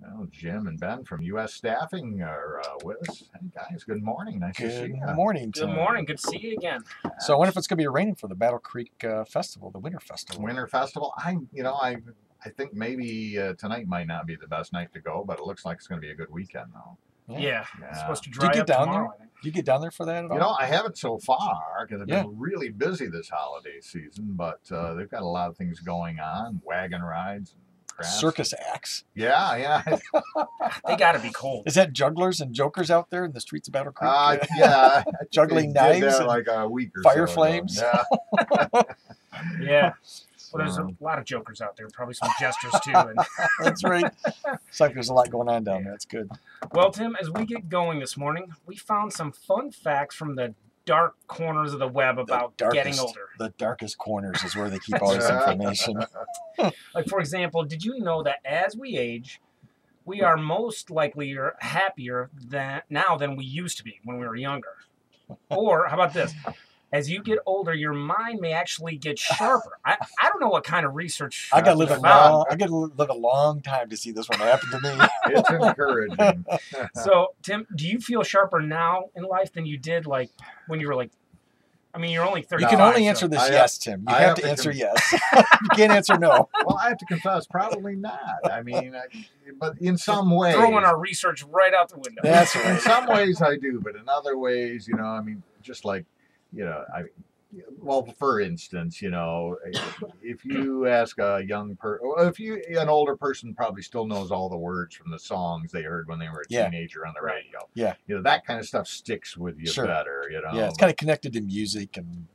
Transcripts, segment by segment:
Well, Jim and Ben from U.S. Staffing are with us. Hey guys, good morning. Nice to see Good you. morning, Good Tim. morning. Good to see you again. So I wonder if it's going to be raining for the Battle Creek Festival, the Winter Festival. Winter Festival. I think maybe tonight might not be the best night to go, but it looks like it's going to be a good weekend though. Yeah. It's supposed to Did dry you get up down tomorrow, there? I think. Did you get down there for that at all? You know, I haven't so far because I've Yeah. been really busy this holiday season, but they've got a lot of things going on, wagon rides, and crafts. Circus acts. Yeah. They got to be cold. Is that jugglers and jokers out there in the streets of Battle Creek? Yeah. Juggling They did knives that and like a week or fire so flames? ago. Yeah. Yeah. Well, there's a lot of jokers out there. Probably some jesters, too. And, That's right. It's like there's a lot going on down there. That's good. well, Tim, as we get going this morning, we found some fun facts from the dark corners of the web about getting older. The darkest corners is where they keep all this information. Like, for example, did you know that as we age, we are most likely happier now than we used to be when we were younger? Or, how about this? As you get older, your mind may actually get sharper. I don't know what kind of research I got to live found. a long time to see this one happen to me. It's encouraging. So, Tim, do you feel sharper now in life than you did like when you were like? I mean, you're only 35. You can only answer this yes, Tim. You have to answer yes. You can't answer no. Well, I have to confess, probably not. I mean, but in some ways, throwing our research right out the window. That's in right. some ways I do, but in other ways, I mean, just like, well, for instance, if you ask a an older person probably still knows all the words from the songs they heard when they were a teenager on the radio. Yeah. That kind of stuff sticks with you better, Yeah, it's kind of connected to music and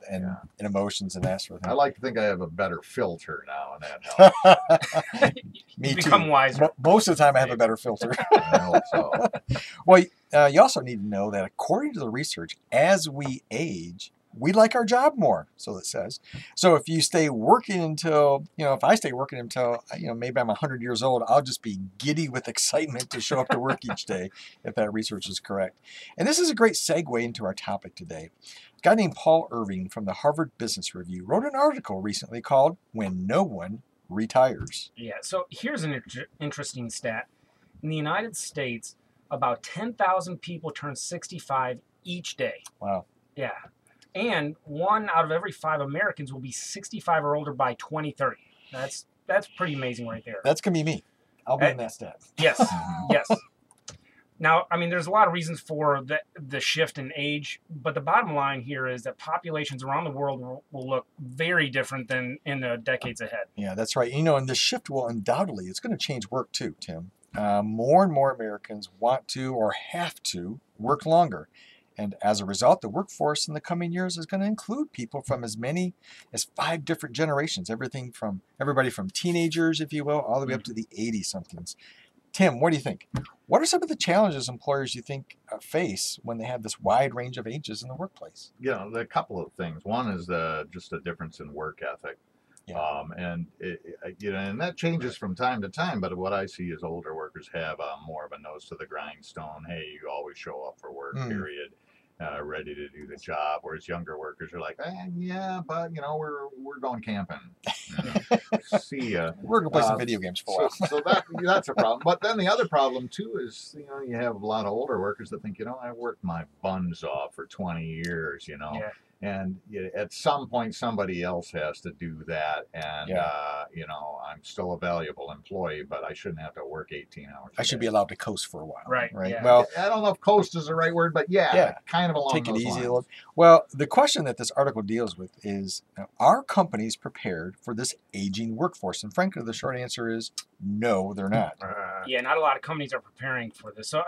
emotions and that sort of thing. I like to think I have a better filter now, and that helps. Me You too. become wiser. Most of the time I have a better filter. I hope so. Well, you also need to know that according to the research, as we age, we like our job more, so it says. So if you stay working until, if I stay working until, maybe I'm 100 years old, I'll just be giddy with excitement to show up to work each day, if that research is correct. And this is a great segue into our topic today. A guy named Paul Irving from the Harvard Business Review wrote an article recently called When No One Retires. Yeah, so here's an interesting stat. In the United States, about 10,000 people turn 65 each day. Wow. Yeah. And 1 out of every 5 Americans will be 65 or older by 2030. That's pretty amazing right there. That's going to be me. I'll be in that stat. Yes, yes. Now, I mean, there's a lot of reasons for the shift in age, but the bottom line here is that populations around the world will look very different than in the decades ahead. Yeah, that's right. And the shift will undoubtedly, it's going to change work too, Tim. More and more Americans want to or have to work longer. And as a result, the workforce in the coming years is going to include people from as many as 5 different generations, everybody from teenagers, if you will, all the way up to the 80-somethings. Tim, what do you think? What are some of the challenges employers you think face when they have this wide range of ages in the workplace? A couple of things. One is just a difference in work ethic. Yeah. And and that changes from time to time. But what I see is older workers have more of a nose to the grindstone. Hey, you always show up for work, period. Ready to do the job. Whereas younger workers are like, yeah, but we're going camping. See ya. We're gonna play some video games for a while. So that's a problem. But then the other problem too is you have a lot of older workers that think I worked my buns off for 20 years. Yeah. And at some point, somebody else has to do that. And, I'm still a valuable employee, but I shouldn't have to work 18 hours. I should be allowed to coast for a while. Right. Yeah. Well, I don't know if coast is the right word, but kind of along take it those easy lines. a little. Well, the question that this article deals with is, are companies prepared for this aging workforce? And frankly, the short answer is no, they're not. Yeah, not a lot of companies are preparing for this. So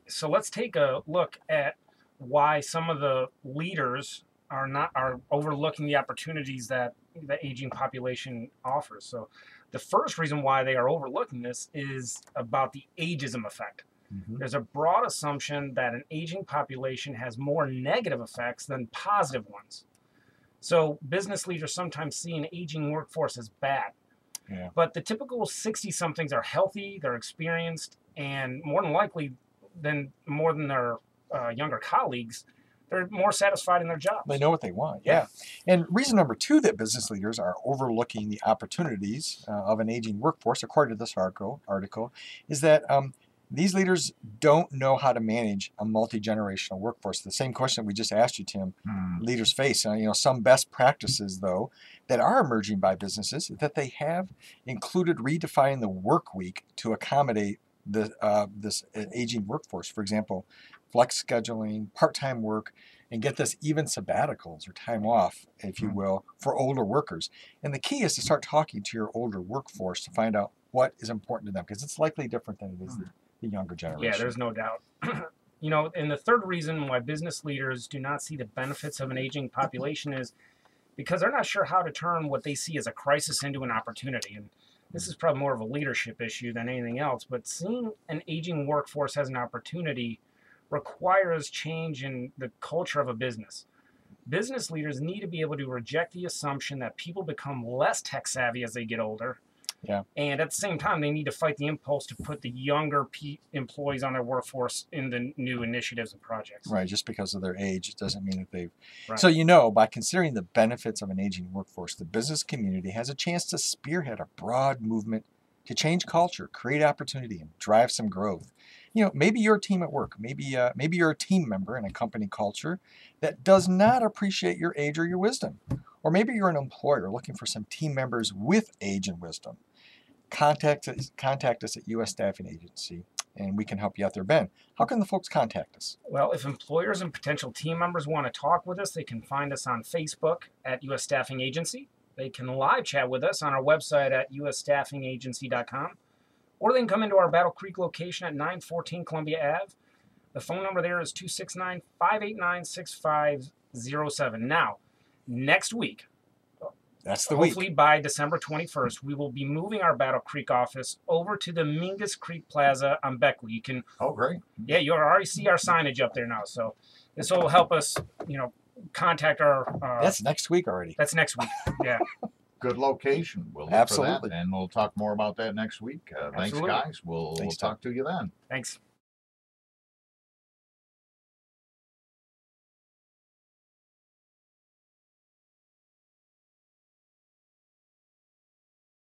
so let's take a look at why some of the leaders are overlooking the opportunities that the aging population offers. So the first reason why they are overlooking this is about the ageism effect. Mm-hmm. There's a broad assumption that an aging population has more negative effects than positive ones. So business leaders sometimes see an aging workforce as bad. Yeah. But the typical 60-somethings are healthy, they're experienced, and more than likely, more than their younger colleagues, they're more satisfied in their jobs. They know what they want, yeah. And reason number 2 that business leaders are overlooking the opportunities of an aging workforce, according to this article, is that these leaders don't know how to manage a multi-generational workforce. The same question we just asked you, Tim, leaders face. Some best practices, though, that are emerging by businesses that they have included redefining the work week to accommodate this aging workforce. For example, flex scheduling, part-time work, and get this, even sabbaticals or time off, if you will, for older workers. And the key is to start talking to your older workforce to find out what is important to them, because it's likely different than it is the younger generation. Yeah, there's no doubt. And the third reason why business leaders do not see the benefits of an aging population is because they're not sure how to turn what they see as a crisis into an opportunity. And this is probably more of a leadership issue than anything else, but seeing an aging workforce as an opportunity requires change in the culture of a business. Business leaders need to be able to reject the assumption that people become less tech savvy as they get older. Yeah. And at the same time, they need to fight the impulse to put the younger employees on their workforce in the new initiatives and projects. Right. Just because of their age, it doesn't mean that they've... Right. So, by considering the benefits of an aging workforce, the business community has a chance to spearhead a broad movement to change culture, create opportunity, and drive some growth. Maybe you're a team at work. Maybe you're a team member in a company culture that does not appreciate your age or your wisdom. Or maybe you're an employer looking for some team members with age and wisdom. Contact us at U.S. Staffing Agency, and we can help you out there. Ben, how can the folks contact us? Well, if employers and potential team members want to talk with us, they can find us on Facebook at U.S. Staffing Agency. They can live chat with us on our website at usstaffingagency.com. Or they can come into our Battle Creek location at 914 Columbia Ave. The phone number there is 269-589-6507. Now, next week, that's the hopefully by December 21st, we will be moving our Battle Creek office over to the Mingus Creek Plaza on Beckley. You can... Oh, great. Yeah, you already see our signage up there now. So this will help us, contact our... that's next week already. That's next week, yeah. Good location. We'll look Absolutely. for that, and we'll talk more about that next week. Thanks, guys. We'll talk to you then. Thanks.